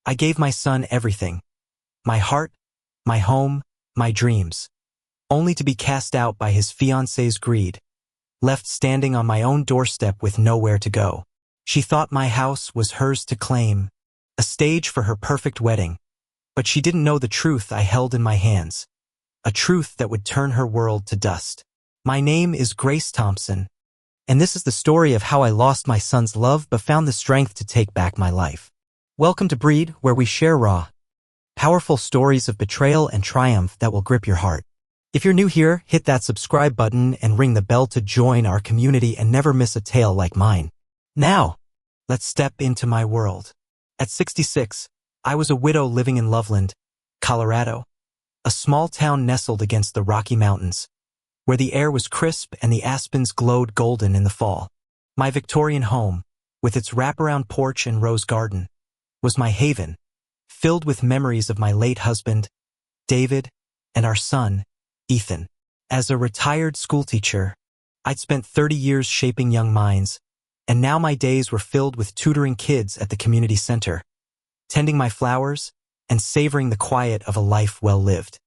I gave my son everything. My heart, my home, my dreams. Only to be cast out by his fiancée's greed. Left standing on my own doorstep with nowhere to go. She thought my house was hers to claim. A stage for her perfect wedding. But she didn't know the truth I held in my hands. A truth that would turn her world to dust. My name is Grace Thompson. And this is the story of how I lost my son's love but found the strength to take back my life. Welcome to Breed, where we share raw, powerful stories of betrayal and triumph that will grip your heart. If you're new here, hit that subscribe button and ring the bell to join our community and never miss a tale like mine. Now, let's step into my world. At 66, I was a widow living in Loveland, Colorado, a small town nestled against the Rocky Mountains, where the air was crisp and the aspens glowed golden in the fall. My Victorian home, with its wraparound porch and rose garden, was my haven, filled with memories of my late husband, David, and our son, Ethan. As a retired schoolteacher, I'd spent 30 years shaping young minds, and now my days were filled with tutoring kids at the community center, tending my flowers, and savoring the quiet of a life well lived.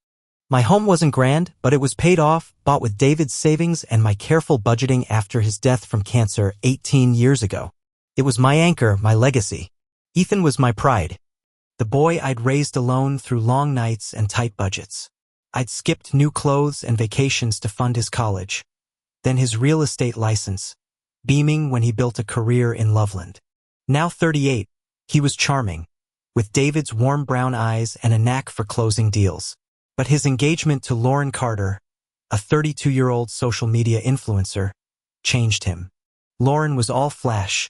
My home wasn't grand, but it was paid off, bought with David's savings and my careful budgeting after his death from cancer 18 years ago. It was my anchor, my legacy. Ethan was my pride. The boy I'd raised alone through long nights and tight budgets. I'd skipped new clothes and vacations to fund his college, then his real estate license, beaming when he built a career in Loveland. Now 38, he was charming, with David's warm brown eyes and a knack for closing deals. But his engagement to Lauren Carter, a 32-year-old social media influencer, changed him. Lauren was all flash,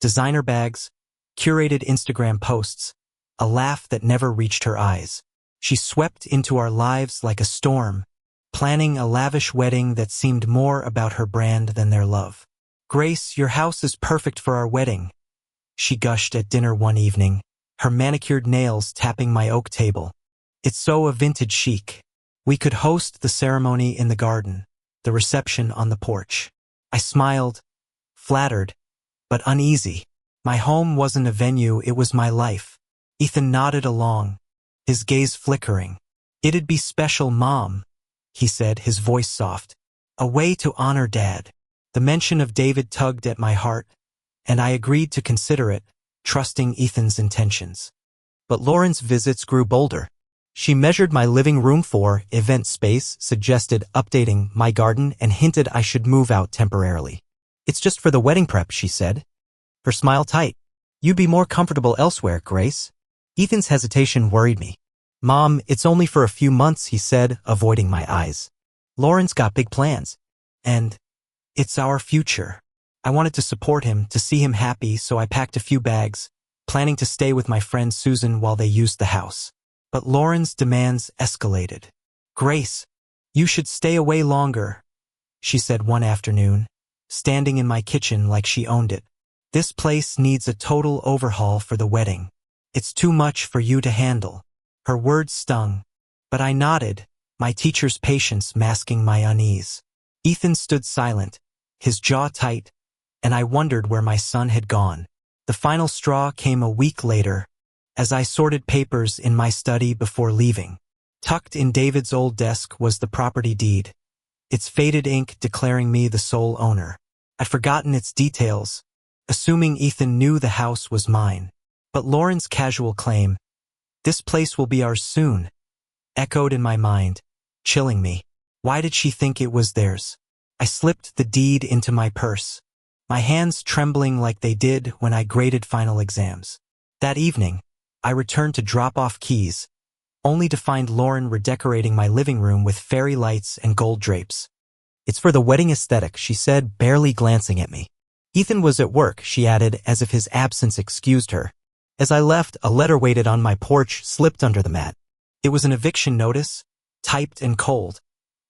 designer bags, curated Instagram posts, a laugh that never reached her eyes. She swept into our lives like a storm, planning a lavish wedding that seemed more about her brand than their love. "Grace, your house is perfect for our wedding," she gushed at dinner one evening, her manicured nails tapping my oak table. "It's so a vintage chic. We could host the ceremony in the garden, the reception on the porch." I smiled, flattered, but uneasy. My home wasn't a venue, it was my life. Ethan nodded along, his gaze flickering. "It'd be special, Mom," he said, his voice soft. "A way to honor Dad." The mention of David tugged at my heart, and I agreed to consider it, trusting Ethan's intentions. But Lauren's visits grew bolder. She measured my living room for event space, suggested updating my garden, and hinted I should move out temporarily. "It's just for the wedding prep," she said, her smile tight. "You'd be more comfortable elsewhere, Grace." Ethan's hesitation worried me. "Mom, it's only for a few months," he said, avoiding my eyes. "Lauren's got big plans. And it's our future." I wanted to support him, to see him happy, so I packed a few bags, planning to stay with my friend Susan while they used the house. But Lauren's demands escalated. "Grace, you should stay away longer," she said one afternoon, standing in my kitchen like she owned it. "This place needs a total overhaul for the wedding. It's too much for you to handle." Her words stung, but I nodded, my teacher's patience masking my unease. Ethan stood silent, his jaw tight, and I wondered where my son had gone. The final straw came a week later, as I sorted papers in my study before leaving. Tucked in David's old desk was the property deed, its faded ink declaring me the sole owner. I'd forgotten its details, assuming Ethan knew the house was mine. But Lauren's casual claim, "This place will be ours soon," echoed in my mind, chilling me. Why did she think it was theirs? I slipped the deed into my purse, my hands trembling like they did when I graded final exams. That evening, I returned to drop off keys, only to find Lauren redecorating my living room with fairy lights and gold drapes. "It's for the wedding aesthetic," she said, barely glancing at me. "Ethan was at work," she added, as if his absence excused her. As I left, a letter waited on my porch, slipped under the mat. It was an eviction notice, typed and cold,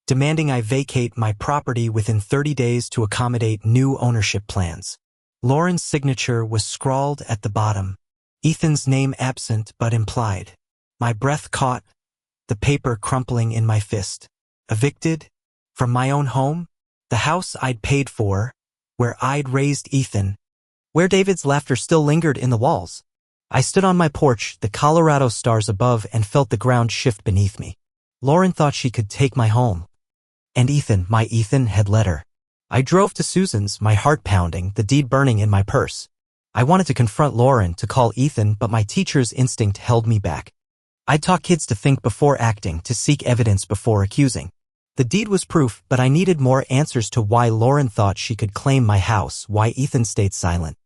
demanding I vacate my property within 30 days to accommodate new ownership plans. Lauren's signature was scrawled at the bottom, Ethan's name absent but implied. My breath caught, the paper crumpling in my fist. Evicted? From my own home? The house I'd paid for, where I'd raised Ethan, where David's laughter still lingered in the walls. I stood on my porch, the Colorado stars above, and felt the ground shift beneath me. Lauren thought she could take my home. And my Ethan, had let her. I drove to Susan's, my heart pounding, the deed burning in my purse. I wanted to confront Lauren, to call Ethan, but my teacher's instinct held me back. I'd taught kids to think before acting, to seek evidence before accusing. The deed was proof, but I needed more answers to why Lauren thought she could claim my house, why Ethan stayed silent.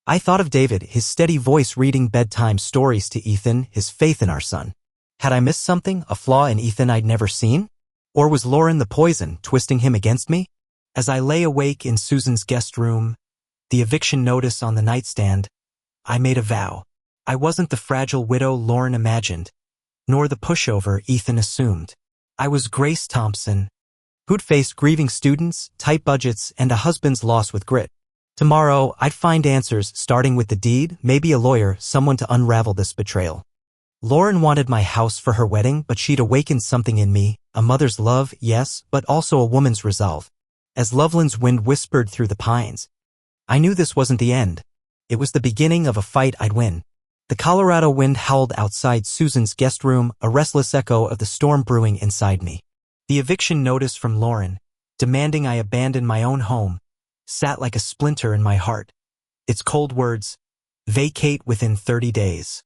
I thought of David, his steady voice reading bedtime stories to Ethan, his faith in our son. Had I missed something, a flaw in Ethan I'd never seen? Or was Lauren the poison, twisting him against me? As I lay awake in Susan's guest room, the eviction notice on the nightstand, I made a vow. I wasn't the fragile widow Lauren imagined, nor the pushover Ethan assumed. I was Grace Thompson, who'd faced grieving students, tight budgets, and a husband's loss with grit. Tomorrow, I'd find answers, starting with the deed, maybe a lawyer, someone to unravel this betrayal. Lauren wanted my house for her wedding, but she'd awakened something in me, a mother's love, yes, but also a woman's resolve. As Loveland's wind whispered through the pines, I knew this wasn't the end. It was the beginning of a fight I'd win. The Colorado wind howled outside Susan's guest room, a restless echo of the storm brewing inside me. The eviction notice from Lauren, demanding I abandon my own home, sat like a splinter in my heart. Its cold words, vacate within 30 days.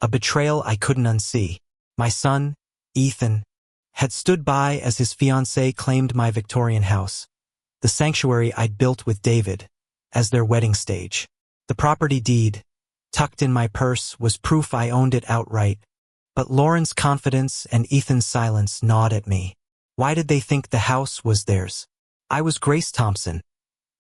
A betrayal I couldn't unsee. My son, Ethan, had stood by as his fiancée claimed my Victorian house, the sanctuary I'd built with David, as their wedding stage. The property deed, tucked in my purse, was proof I owned it outright, but Lauren's confidence and Ethan's silence gnawed at me. Why did they think the house was theirs? I was Grace Thompson,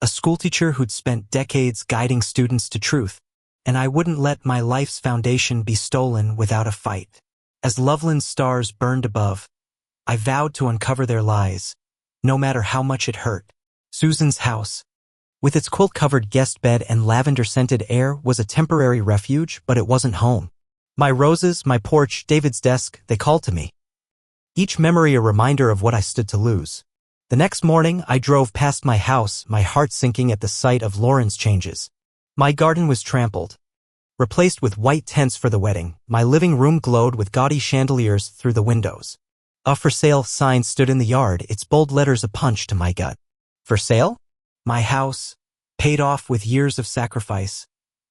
a schoolteacher who'd spent decades guiding students to truth, and I wouldn't let my life's foundation be stolen without a fight. As Loveland's stars burned above, I vowed to uncover their lies, no matter how much it hurt. Susan's house, with its quilt-covered guest bed and lavender-scented air, was a temporary refuge, but it wasn't home. My roses, my porch, David's desk, they called to me. Each memory a reminder of what I stood to lose. The next morning, I drove past my house, my heart sinking at the sight of Lauren's changes. My garden was trampled, replaced with white tents for the wedding. My living room glowed with gaudy chandeliers through the windows. A for sale sign stood in the yard, its bold letters a punch to my gut. For sale? My house, paid off with years of sacrifice,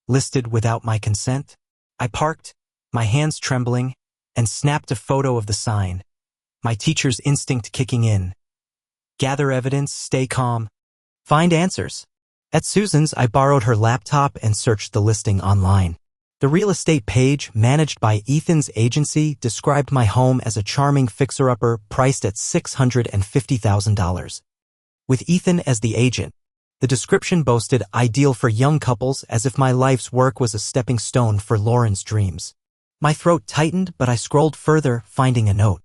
listed without my consent? I parked, my hands trembling, and snapped a photo of the sign, my teacher's instinct kicking in. Gather evidence, stay calm, find answers. At Susan's, I borrowed her laptop and searched the listing online. The real estate page, managed by Ethan's agency, described my home as a charming fixer-upper priced at $650,000. With Ethan as the agent, the description boasted ideal for young couples, as if my life's work was a stepping stone for Lauren's dreams. My throat tightened, but I scrolled further, finding a note.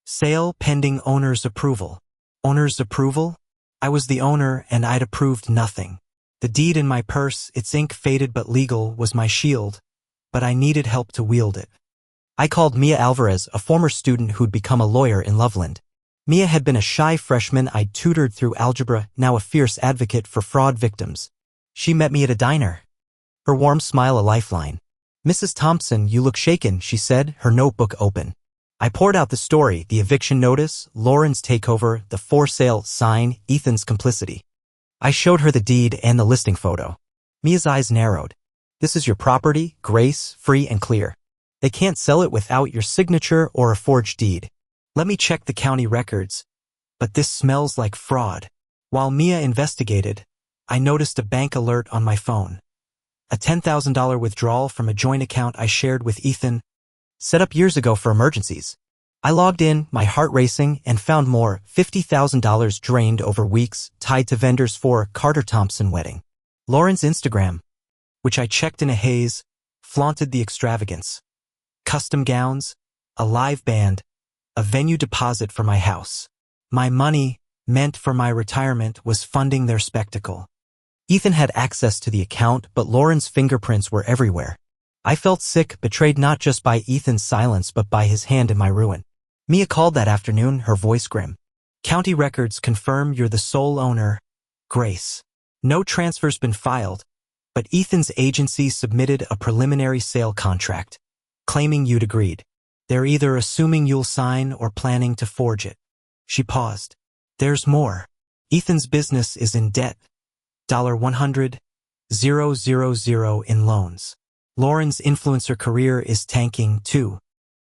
Sale pending owner's approval. Owner's approval? I was the owner, and I'd approved nothing. The deed in my purse, its ink faded but legal, was my shield, but I needed help to wield it. I called Mia Alvarez, a former student who'd become a lawyer in Loveland. Mia had been a shy freshman I'd tutored through algebra, now a fierce advocate for fraud victims. She met me at a diner, her warm smile a lifeline. Mrs. Thompson, you look shaken, she said, her notebook open. I poured out the story, the eviction notice, Lauren's takeover, the for sale sign, Ethan's complicity. I showed her the deed and the listing photo. Mia's eyes narrowed. This is your property, Grace, free and clear. They can't sell it without your signature or a forged deed. Let me check the county records, but this smells like fraud. While Mia investigated, I noticed a bank alert on my phone. A $10,000 withdrawal from a joint account I shared with Ethan, set up years ago for emergencies. I logged in, my heart racing, and found more, $50,000 drained over weeks, tied to vendors for Carter Thompson wedding. Lauren's Instagram, which I checked in a haze, flaunted the extravagance. Custom gowns, a live band, a venue deposit for my house. My money, meant for my retirement, was funding their spectacle. Ethan had access to the account, but Lauren's fingerprints were everywhere. I felt sick, betrayed not just by Ethan's silence but by his hand in my ruin. Mia called that afternoon, her voice grim. County records confirm you're the sole owner, Grace. No transfer's been filed, But Ethan's agency submitted a preliminary sale contract, claiming you'd agreed. They're either assuming you'll sign or planning to forge it. She paused. There's more. Ethan's business is in debt. $100,000 in loans. Lauren's influencer career is tanking too.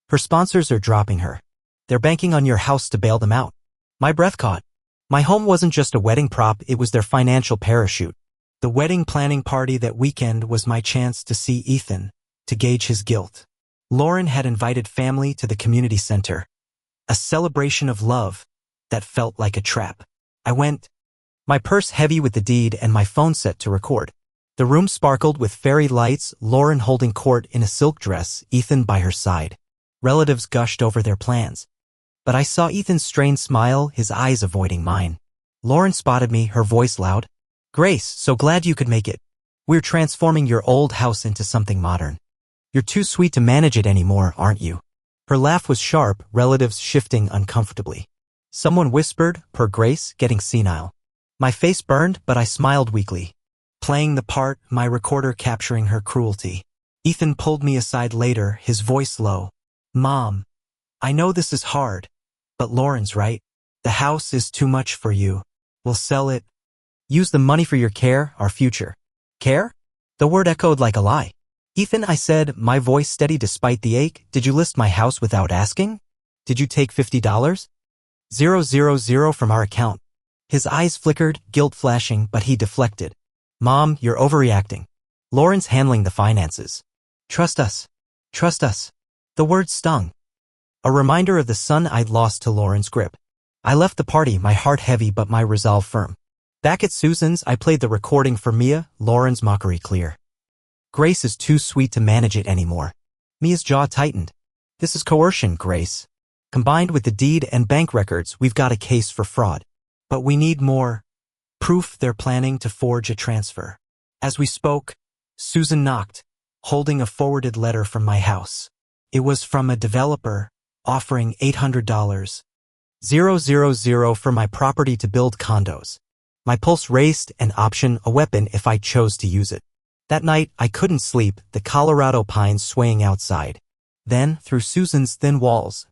Her sponsors are dropping her. They're banking on your house to bail them out. My breath caught. My home wasn't just a wedding prop, it was their financial parachute. The wedding planning party that weekend was my chance to see Ethan, to gauge his guilt. Lauren had invited family to the community center. A celebration of love that felt like a trap. I went, my purse heavy with the deed and my phone set to record. The room sparkled with fairy lights, Lauren holding court in a silk dress, Ethan by her side. Relatives gushed over their plans. But I saw Ethan's strained smile, his eyes avoiding mine. Lauren spotted me, her voice loud. Grace, so glad you could make it. We're transforming your old house into something modern. You're too sweet to manage it anymore, aren't you? Her laugh was sharp, relatives shifting uncomfortably. Someone whispered, per Grace, getting senile. My face burned, but I smiled weakly. Playing the part, my recorder capturing her cruelty. Ethan pulled me aside later, his voice low. Mom, I know this is hard, but Lauren's right. The house is too much for you. We'll sell it. Use the money for your care, our future. Care? The word echoed like a lie. Ethan, I said, my voice steady despite the ache, did you list my house without asking? Did you take $50? 000 from our account. His eyes flickered, guilt flashing, but he deflected. Mom, you're overreacting. Lauren's handling the finances. Trust us. Trust us. The word stung. A reminder of the son I'd lost to Lauren's grip. I left the party, my heart heavy but my resolve firm. Back at Susan's, I played the recording for Mia, Lauren's mockery clear. Grace is too sweet to manage it anymore. Mia's jaw tightened. This is coercion, Grace. Combined with the deed and bank records, we've got a case for fraud. But we need more proof they're planning to forge a transfer. As we spoke, Susan knocked, holding a forwarded letter from my house. It was from a developer, offering $800, 000 for my property to build condos. My pulse raced, an option, a weapon if I chose to use it. That night, I couldn't sleep, the Colorado pines swaying outside. Then, through Susan's thin walls,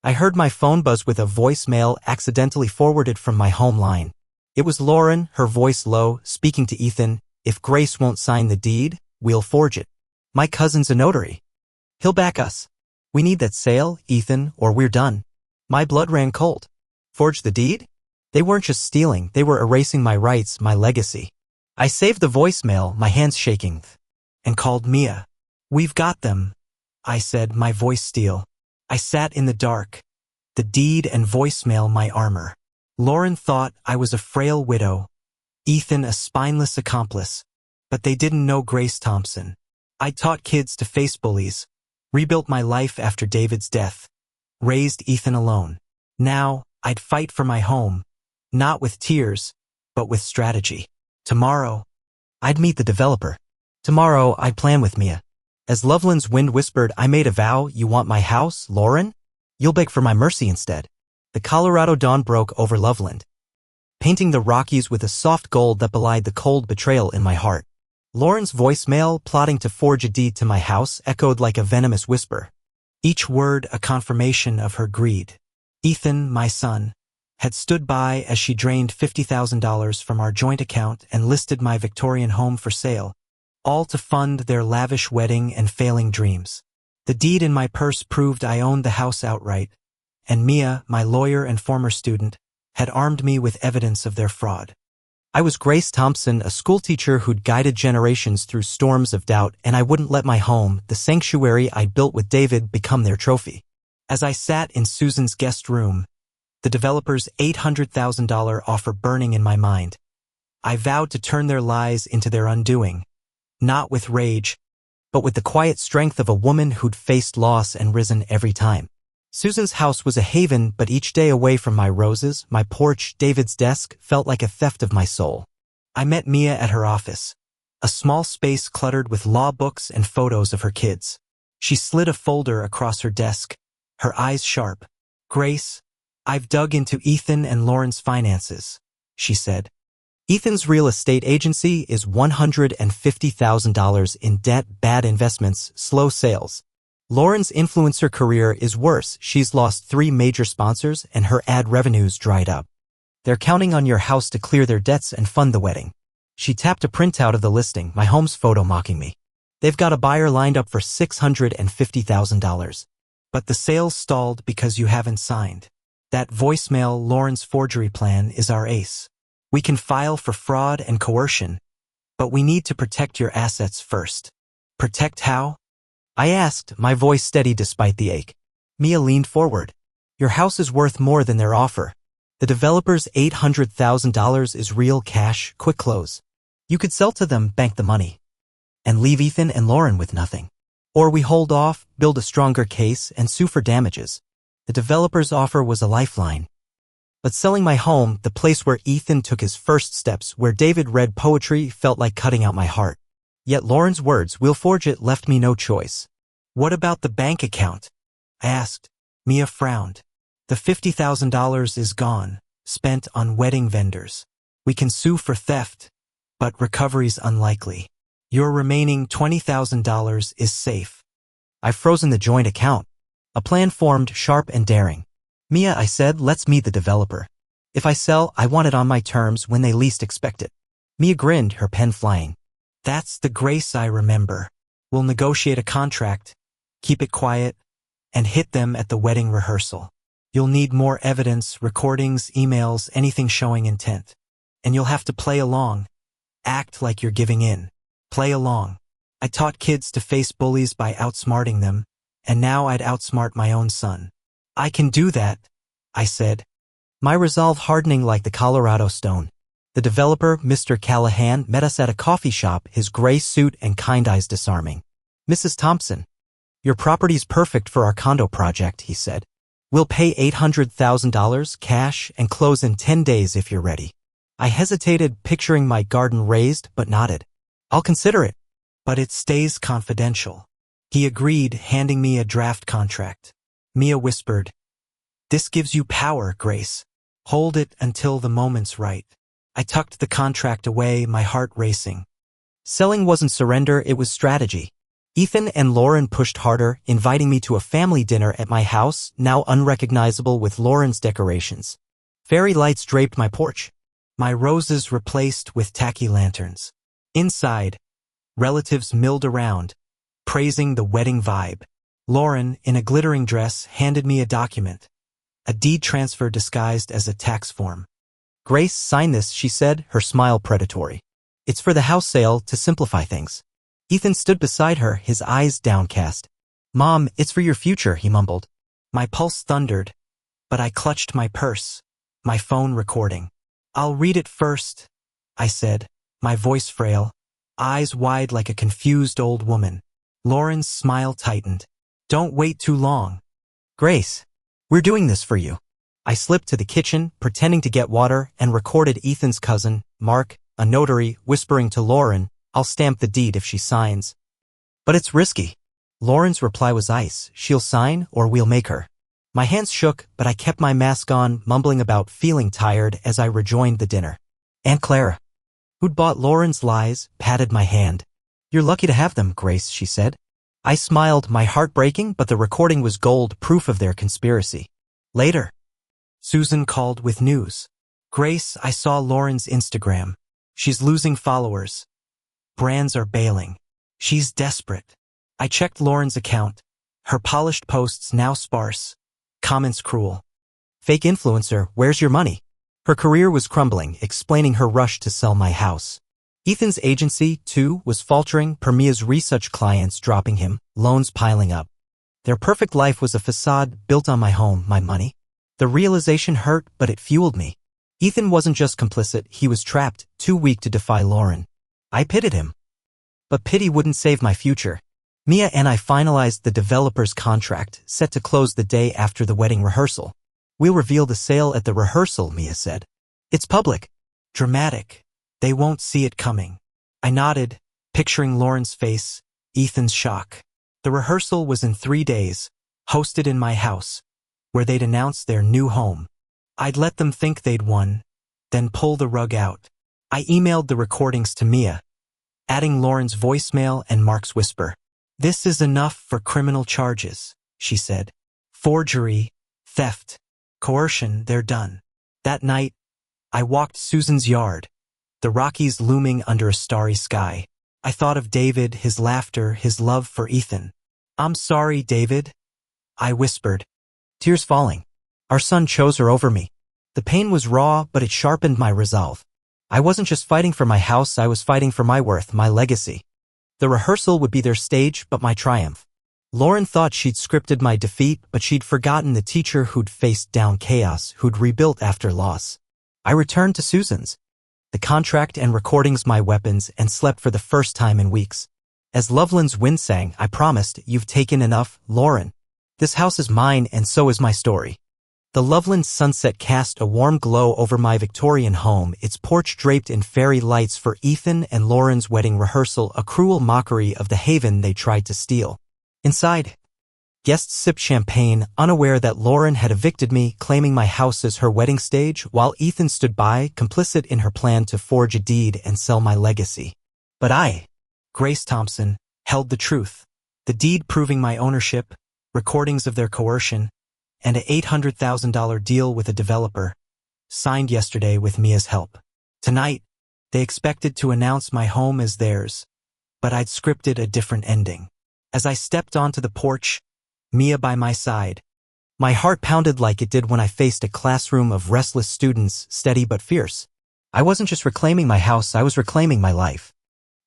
I heard my phone buzz with a voicemail accidentally forwarded from my home line. It was Lauren, her voice low, speaking to Ethan. If Grace won't sign the deed, we'll forge it. My cousin's a notary. He'll back us. We need that sale, Ethan, or we're done. My blood ran cold. Forge the deed? They weren't just stealing, they were erasing my rights, my legacy. I saved the voicemail, my hands shaking, and called Mia. We've got them, I said, my voice steel. I sat in the dark. The deed and voicemail my armor. Lauren thought I was a frail widow, Ethan a spineless accomplice, but they didn't know Grace Thompson. I taught kids to face bullies, rebuilt my life after David's death, raised Ethan alone. Now, I'd fight for my home, not with tears, but with strategy. Tomorrow, I'd meet the developer. Tomorrow, I'd plan with Mia. As Loveland's wind whispered, I made a vow, you want my house, Lauren? You'll beg for my mercy instead. The Colorado dawn broke over Loveland, painting the Rockies with a soft gold that belied the cold betrayal in my heart. Lauren's voicemail, plotting to forge a deed to my house, echoed like a venomous whisper. Each word a confirmation of her greed. Ethan, my son, had stood by as she drained $50,000 from our joint account and listed my Victorian home for sale, all to fund their lavish wedding and failing dreams. The deed in my purse proved I owned the house outright, and Mia, my lawyer and former student, had armed me with evidence of their fraud. I was Grace Thompson, a schoolteacher who'd guided generations through storms of doubt, and I wouldn't let my home, the sanctuary I'd built with David, become their trophy. As I sat in Susan's guest room, the developer's $800,000 offer burning in my mind, I vowed to turn their lies into their undoing, not with rage, but with the quiet strength of a woman who'd faced loss and risen every time. Susan's house was a haven, but each day away from my roses, my porch, David's desk, felt like a theft of my soul. I met Mia at her office, a small space cluttered with law books and photos of her kids. She slid a folder across her desk, her eyes sharp. Grace, I've dug into Ethan and Lauren's finances, she said. Ethan's real estate agency is $150,000 in debt, bad investments, slow sales. Lauren's influencer career is worse. She's lost 3 major sponsors and her ad revenues dried up. They're counting on your house to clear their debts and fund the wedding. She tapped a printout of the listing, my home's photo mocking me. They've got a buyer lined up for $650,000. But the sales stalled because you haven't signed. That voicemail, Lauren's forgery plan, is our ace. We can file for fraud and coercion, but we need to protect your assets first. Protect how? I asked, my voice steady despite the ache. Mia leaned forward. Your house is worth more than their offer. The developer's $800,000 is real cash, quick close. You could sell to them, bank the money, and leave Ethan and Lauren with nothing. Or we hold off, build a stronger case, and sue for damages. The developer's offer was a lifeline. But selling my home, the place where Ethan took his first steps, where David read poetry, felt like cutting out my heart. Yet Lauren's words, "We'll forge it," left me no choice. What about the bank account? I asked. Mia frowned. The $50,000 is gone, spent on wedding vendors. We can sue for theft, but recovery's unlikely. Your remaining $20,000 is safe. I've frozen the joint account. A plan formed, sharp and daring. Mia, I said, let's meet the developer. If I sell, I want it on my terms when they least expect it. Mia grinned, her pen flying. That's the Grace I remember. We'll negotiate a contract, keep it quiet, and hit them at the wedding rehearsal. You'll need more evidence, recordings, emails, anything showing intent. And you'll have to play along. Act like you're giving in. Play along. I taught kids to face bullies by outsmarting them, and now I'd outsmart my own son. I can do that, I said, my resolve hardening like the Colorado stone. The developer, Mr. Callahan, met us at a coffee shop, his gray suit and kind eyes disarming. Mrs. Thompson, your property's perfect for our condo project, he said. We'll pay $800,000 cash and close in 10 days if you're ready. I hesitated, picturing my garden raised, but nodded. I'll consider it, but it stays confidential. He agreed, handing me a draft contract. Mia whispered, "This gives you power, Grace. Hold it until the moment's right." I tucked the contract away, my heart racing. Selling wasn't surrender, it was strategy. Ethan and Lauren pushed harder, inviting me to a family dinner at my house, now unrecognizable with Lauren's decorations. Fairy lights draped my porch, my roses replaced with tacky lanterns. Inside, relatives milled around, praising the wedding vibe. Lauren, in a glittering dress, handed me a document, a deed transfer disguised as a tax form. Grace, sign this, she said, her smile predatory. It's for the house sale, to simplify things. Ethan stood beside her, his eyes downcast. Mom, it's for your future, he mumbled. My pulse thundered, but I clutched my purse, my phone recording. I'll read it first, I said, my voice frail, eyes wide like a confused old woman. Lauren's smile tightened. Don't wait too long. Grace, we're doing this for you. I slipped to the kitchen, pretending to get water, and recorded Ethan's cousin, Mark, a notary, whispering to Lauren, I'll stamp the deed if she signs. But it's risky. Lauren's reply was ice. She'll sign or we'll make her. My hands shook, but I kept my mask on, mumbling about feeling tired as I rejoined the dinner. Aunt Clara, who'd bought Lauren's lies, patted my hand. You're lucky to have them, Grace, she said. I smiled, my heart breaking, but the recording was gold, proof of their conspiracy. Later, Susan called with news. Grace, I saw Lauren's Instagram. She's losing followers. Brands are bailing. She's desperate. I checked Lauren's account. Her polished posts now sparse. Comments cruel. Fake influencer, where's your money? Her career was crumbling, explaining her rush to sell my house. Ethan's agency, too, was faltering, per Mia's research clients dropping him, loans piling up. Their perfect life was a facade built on my home, my money. The realization hurt, but it fueled me. Ethan wasn't just complicit, he was trapped, too weak to defy Lauren. I pitied him. But pity wouldn't save my future. Mia and I finalized the developer's contract, set to close the day after the wedding rehearsal. We'll reveal the sale at the rehearsal, Mia said. It's public. Dramatic. They won't see it coming. I nodded, picturing Lauren's face, Ethan's shock. The rehearsal was in 3 days, hosted in my house, where they'd announce their new home. I'd let them think they'd won, then pull the rug out. I emailed the recordings to Mia, adding Lauren's voicemail and Mark's whisper. "This is enough for criminal charges," she said. "Forgery, theft, coercion, they're done." That night, I walked Susan's yard, the Rockies looming under a starry sky. I thought of David, his laughter, his love for Ethan. "I'm sorry, David," I whispered, tears falling. Our son chose her over me. The pain was raw, but it sharpened my resolve. I wasn't just fighting for my house, I was fighting for my worth, my legacy. The rehearsal would be their stage, but my triumph. Lauren thought she'd scripted my defeat, but she'd forgotten the teacher who'd faced down chaos, who'd rebuilt after loss. I returned to Susan's, the contract and recordings my weapons, and slept for the first time in weeks. As Loveland's wind sang, I promised, "You've taken enough, Lauren. This house is mine, and so is my story." The Loveland sunset cast a warm glow over my Victorian home, its porch draped in fairy lights for Ethan and Lauren's wedding rehearsal, a cruel mockery of the haven they tried to steal. Inside, guests sipped champagne, unaware that Lauren had evicted me, claiming my house as her wedding stage, while Ethan stood by, complicit in her plan to forge a deed and sell my legacy. But I, Grace Thompson, held the truth. The deed proving my ownership, recordings of their coercion, and a $800,000 deal with a developer, signed yesterday with Mia's help. Tonight, they expected to announce my home as theirs, but I'd scripted a different ending. As I stepped onto the porch, Mia by my side, my heart pounded like it did when I faced a classroom of restless students, steady but fierce. I wasn't just reclaiming my house, I was reclaiming my life.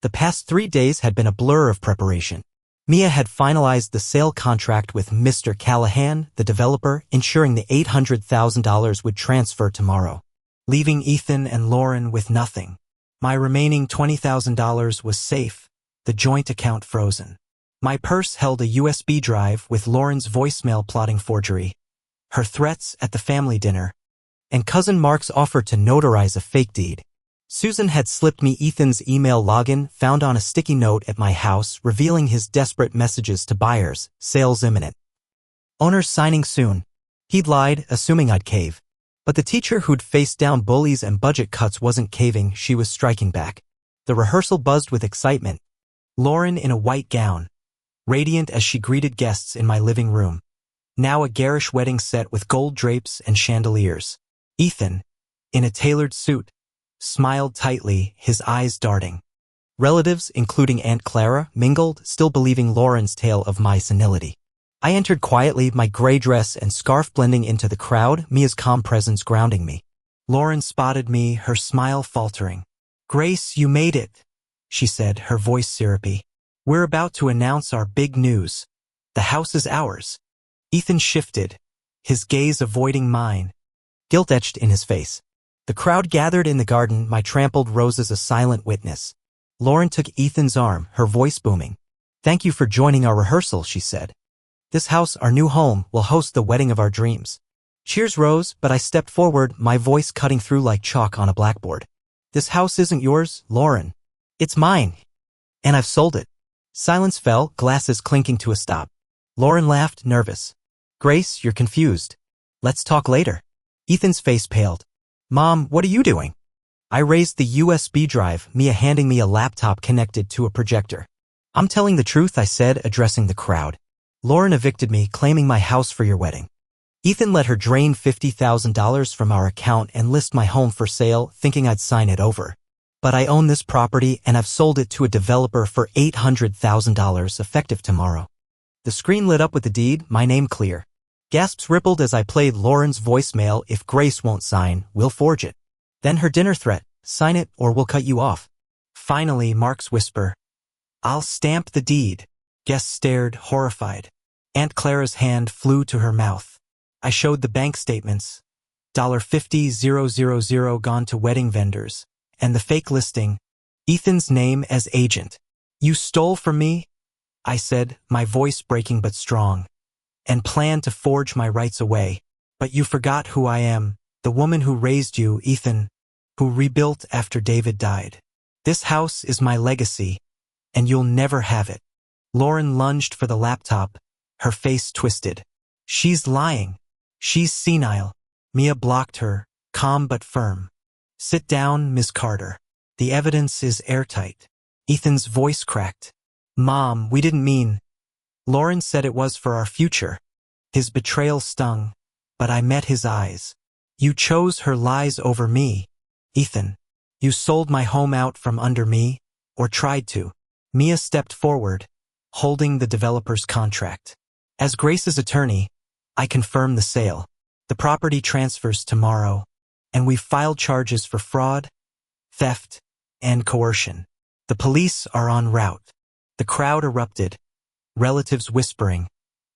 The past 3 days had been a blur of preparation. Mia had finalized the sale contract with Mr. Callahan, the developer, ensuring the $800,000 would transfer tomorrow, leaving Ethan and Lauren with nothing. My remaining $20,000 was safe, the joint account frozen. My purse held a USB drive with Lauren's voicemail plotting forgery, her threats at the family dinner, and cousin Mark's offer to notarize a fake deed. Susan had slipped me Ethan's email login, found on a sticky note at my house, revealing his desperate messages to buyers, sales imminent. Owners signing soon. He'd lied, assuming I'd cave. But the teacher who'd faced down bullies and budget cuts wasn't caving, she was striking back. The rehearsal buzzed with excitement. Lauren in a white gown, radiant as she greeted guests in my living room. Now a garish wedding set with gold drapes and chandeliers. Ethan, in a tailored suit, smiled tightly, his eyes darting. Relatives, including Aunt Clara, mingled, still believing Lauren's tale of my senility. I entered quietly, my gray dress and scarf blending into the crowd, Mia's calm presence grounding me. Lauren spotted me, her smile faltering. "Grace, you made it," she said, her voice syrupy. "We're about to announce our big news. The house is ours." Ethan shifted, his gaze avoiding mine, guilt etched in his face. The crowd gathered in the garden, my trampled roses a silent witness. Lauren took Ethan's arm, her voice booming. "Thank you for joining our rehearsal," she said. "This house, our new home, will host the wedding of our dreams." Cheers rose, but I stepped forward, my voice cutting through like chalk on a blackboard. "This house isn't yours, Lauren. It's mine. And I've sold it." Silence fell, glasses clinking to a stop. Lauren laughed, nervous. "Grace, you're confused. Let's talk later." Ethan's face paled. "Mom, what are you doing?" I raised the USB drive, Mia handing me a laptop connected to a projector. "I'm telling the truth," I said, addressing the crowd. "Lauren evicted me, claiming my house for your wedding. Ethan let her drain $50,000 from our account and list my home for sale, thinking I'd sign it over. But I own this property and I've sold it to a developer for $800,000 effective tomorrow." The screen lit up with the deed, my name clear. Gasps rippled as I played Lauren's voicemail. "If Grace won't sign, we'll forge it." Then her dinner threat, "Sign it or we'll cut you off." Finally, Mark's whisper, "I'll stamp the deed." Guests stared, horrified. Aunt Clara's hand flew to her mouth. I showed the bank statements. $50,000 gone to wedding vendors. And the fake listing, Ethan's name as agent. "You stole from me," I said, my voice breaking but strong, "and planned to forge my rights away. But you forgot who I am, the woman who raised you, Ethan, who rebuilt after David died. This house is my legacy, and you'll never have it." Lauren lunged for the laptop, her face twisted. "She's lying. She's senile." Mia blocked her, calm but firm. "Sit down, Miss Carter." The evidence is airtight. Ethan's voice cracked. Mom, we didn't mean. Lauren said it was for our future. His betrayal stung, but I met his eyes. You chose her lies over me. Ethan, you sold my home out from under me, or tried to. Mia stepped forward, holding the developer's contract. As Grace's attorney, I confirm the sale. The property transfers tomorrow, and we've filed charges for fraud, theft, and coercion. The police are en route. The crowd erupted, relatives whispering,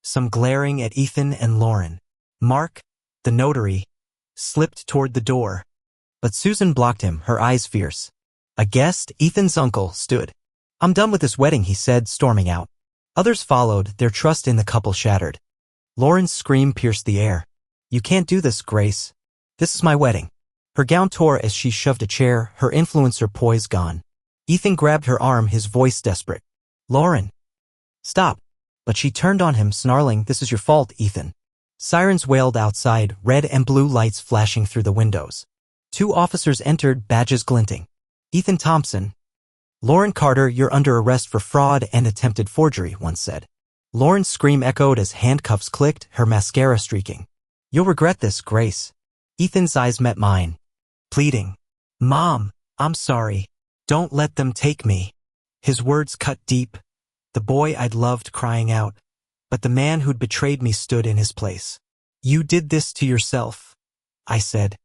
some glaring at Ethan and Lauren. Mark, the notary, slipped toward the door, but Susan blocked him, her eyes fierce. A guest, Ethan's uncle, stood. I'm done with this wedding, he said, storming out. Others followed, their trust in the couple shattered. Lauren's scream pierced the air. You can't do this, Grace. This is my wedding. Her gown tore as she shoved a chair, her influencer poise gone. Ethan grabbed her arm, his voice desperate. Lauren. Stop. But she turned on him, snarling, This is your fault, Ethan. Sirens wailed outside, red and blue lights flashing through the windows. 2 officers entered, badges glinting. Ethan Thompson. Lauren Carter, you're under arrest for fraud and attempted forgery, one said. Lauren's scream echoed as handcuffs clicked, her mascara streaking. You'll regret this, Grace. Ethan's eyes met mine, pleading. Mom, I'm sorry. Don't let them take me. His words cut deep, the boy I'd loved crying out, but the man who'd betrayed me stood in his place. You did this to yourself, I said.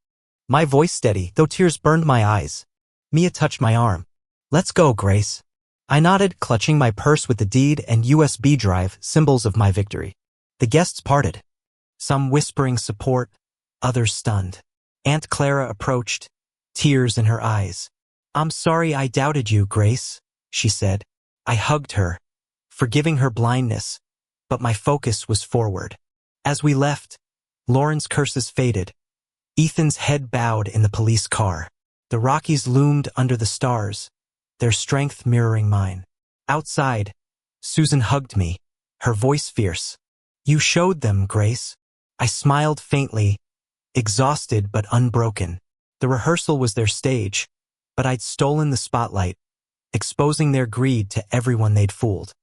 My voice steady, though tears burned my eyes. Mia touched my arm. Let's go, Grace. I nodded, clutching my purse with the deed and USB drive, symbols of my victory. The guests parted. Some whispering support, others stunned. Aunt Clara approached, tears in her eyes. I'm sorry I doubted you, Grace, she said. I hugged her, forgiving her blindness, but my focus was forward. As we left, Lauren's curses faded. Ethan's head bowed in the police car. The Rockies loomed under the stars, their strength mirroring mine. Outside, Susan hugged me, her voice fierce. You showed them, Grace. I smiled faintly, exhausted but unbroken. The rehearsal was their stage, but I'd stolen the spotlight, exposing their greed to everyone they'd fooled.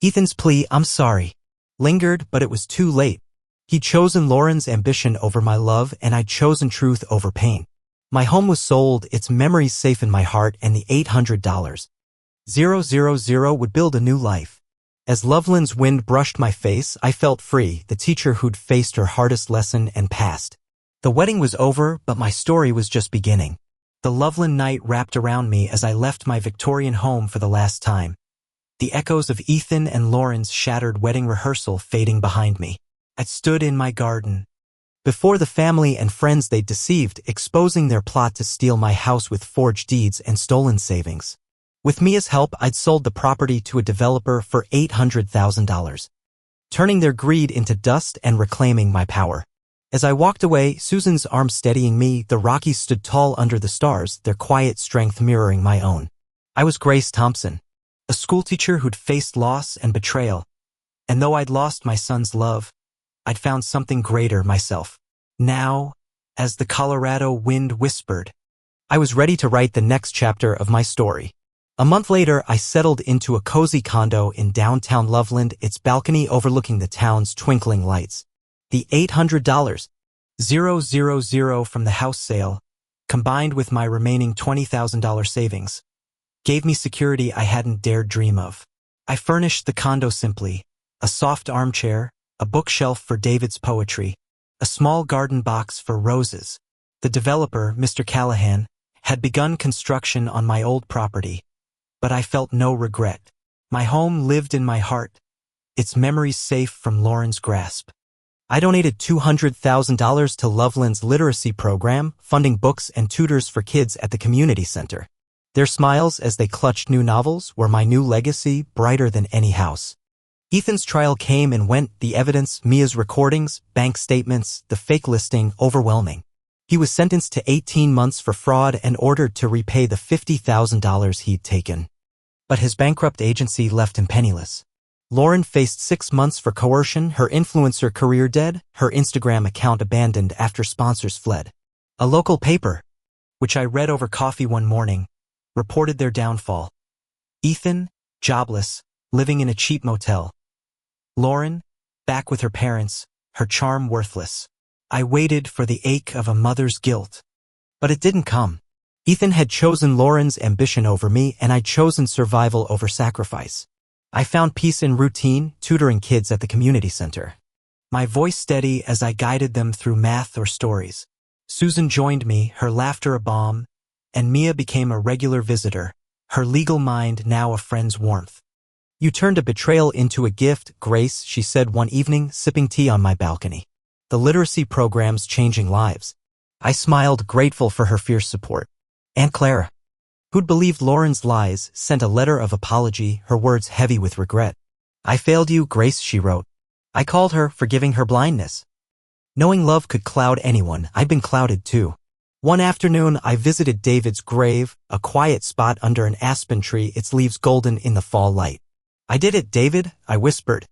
Ethan's plea, I'm sorry, lingered, but it was too late. He'd chosen Lauren's ambition over my love, and I'd chosen truth over pain. My home was sold, its memories safe in my heart, and the $800,000 would build a new life. As Loveland's wind brushed my face, I felt free, the teacher who'd faced her hardest lesson and passed. The wedding was over, but my story was just beginning. The Loveland night wrapped around me as I left my Victorian home for the last time. The echoes of Ethan and Lauren's shattered wedding rehearsal fading behind me. I stood in my garden, before the family and friends they'd deceived, exposing their plot to steal my house with forged deeds and stolen savings. With Mia's help, I'd sold the property to a developer for $800,000, turning their greed into dust and reclaiming my power. As I walked away, Susan's arm steadying me, the Rockies stood tall under the stars, their quiet strength mirroring my own. I was Grace Thompson, a schoolteacher who'd faced loss and betrayal, and though I'd lost my son's love, I'd found something greater myself. Now, as the Colorado wind whispered, I was ready to write the next chapter of my story. A month later, I settled into a cozy condo in downtown Loveland, its balcony overlooking the town's twinkling lights. The $800,000 from the house sale, combined with my remaining $20,000 savings, gave me security I hadn't dared dream of. I furnished the condo simply, a soft armchair, a bookshelf for David's poetry, a small garden box for roses. The developer, Mr. Callahan, had begun construction on my old property, but I felt no regret. My home lived in my heart, its memories safe from Lauren's grasp. I donated $200,000 to Loveland's literacy program, funding books and tutors for kids at the community center. Their smiles as they clutched new novels were my new legacy, brighter than any house. Ethan's trial came and went, the evidence, Mia's recordings, bank statements, the fake listing, overwhelming. He was sentenced to 18 months for fraud and ordered to repay the $50,000 he'd taken. But his bankrupt agency left him penniless. Lauren faced 6 months for coercion, her influencer career dead, her Instagram account abandoned after sponsors fled. A local paper, which I read over coffee one morning, reported their downfall. Ethan, jobless, living in a cheap motel. Lauren, back with her parents, her charm worthless. I waited for the ache of a mother's guilt. But it didn't come. Ethan had chosen Lauren's ambition over me, and I'd chosen survival over sacrifice. I found peace in routine, tutoring kids at the community center. My voice steady as I guided them through math or stories. Susan joined me, her laughter a balm, and Mia became a regular visitor, her legal mind now a friend's warmth. You turned a betrayal into a gift, Grace, she said one evening, sipping tea on my balcony. The literacy program's changing lives. I smiled, grateful for her fierce support. Aunt Clara, who'd believed Lauren's lies, sent a letter of apology, her words heavy with regret. I failed you, Grace, she wrote. I called her, forgiving her blindness. Knowing love could cloud anyone, I'd been clouded too. One afternoon, I visited David's grave, a quiet spot under an aspen tree, its leaves golden in the fall light. I did it, David, I whispered.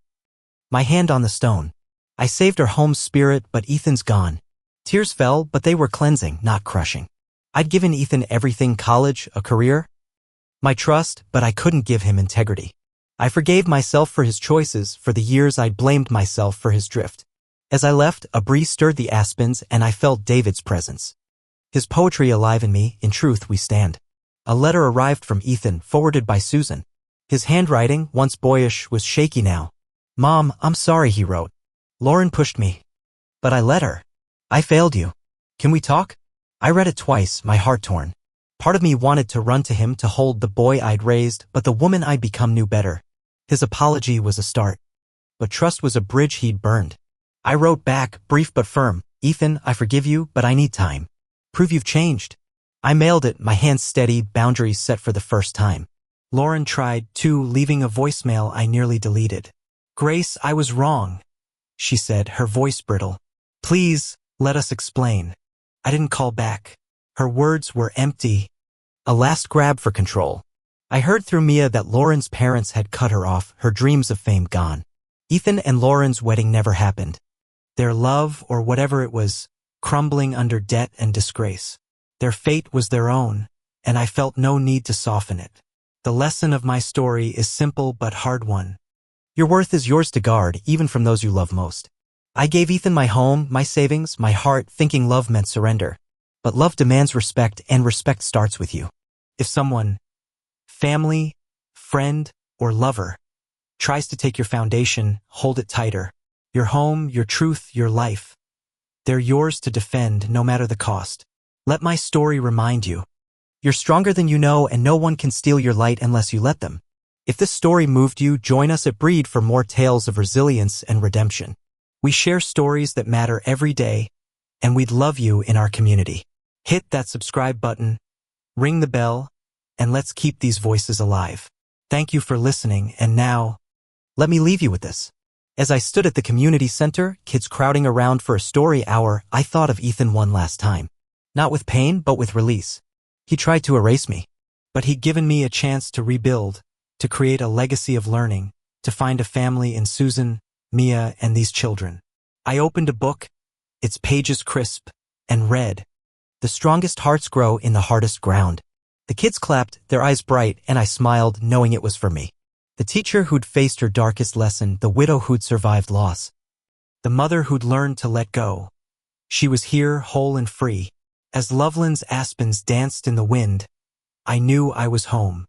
My hand on the stone. I saved our home spirit, but Ethan's gone. Tears fell, but they were cleansing, not crushing. I'd given Ethan everything, college, a career. My trust, but I couldn't give him integrity. I forgave myself for his choices, for the years I'd blamed myself for his drift. As I left, a breeze stirred the aspens, and I felt David's presence. His poetry alive in me, in truth we stand. A letter arrived from Ethan, forwarded by Susan. His handwriting, once boyish, was shaky now. Mom, I'm sorry, he wrote. Lauren pushed me. But I let her. I failed you. Can we talk? I read it twice, my heart torn. Part of me wanted to run to him to hold the boy I'd raised, but the woman I'd become knew better. His apology was a start. But trust was a bridge he'd burned. I wrote back, brief but firm, Ethan, I forgive you, but I need time. Prove you've changed. I mailed it, my hands steady, boundaries set for the first time. Lauren tried, too, leaving a voicemail I nearly deleted. Grace, I was wrong, she said, her voice brittle. Please, let us explain. I didn't call back. Her words were empty. A last grab for control. I heard through Mia that Lauren's parents had cut her off, her dreams of fame gone. Ethan and Lauren's wedding never happened. Their love, or whatever it was, crumbling under debt and disgrace. Their fate was their own, and I felt no need to soften it. The lesson of my story is simple but hard one. Your worth is yours to guard, even from those you love most. I gave Ethan my home, my savings, my heart, thinking love meant surrender. But love demands respect, and respect starts with you. If someone, family, friend, or lover, tries to take your foundation, hold it tighter. Your home, your truth, your life. They're yours to defend, no matter the cost. Let my story remind you. You're stronger than you know, and no one can steal your light unless you let them. If this story moved you, join us at Breed for more tales of resilience and redemption. We share stories that matter every day, and we'd love you in our community. Hit that subscribe button, ring the bell, and let's keep these voices alive. Thank you for listening, and now, let me leave you with this. As I stood at the community center, kids crowding around for a story hour, I thought of Ethan one last time. Not with pain, but with release. He tried to erase me, but he'd given me a chance to rebuild, to create a legacy of learning, to find a family in Susan, Mia, and these children. I opened a book, its pages crisp, and read, "The strongest hearts grow in the hardest ground." The kids clapped, their eyes bright, and I smiled, knowing it was for me. The teacher who'd faced her darkest lesson, the widow who'd survived loss, the mother who'd learned to let go. She was here, whole and free. As Loveland's aspens danced in the wind, I knew I was home.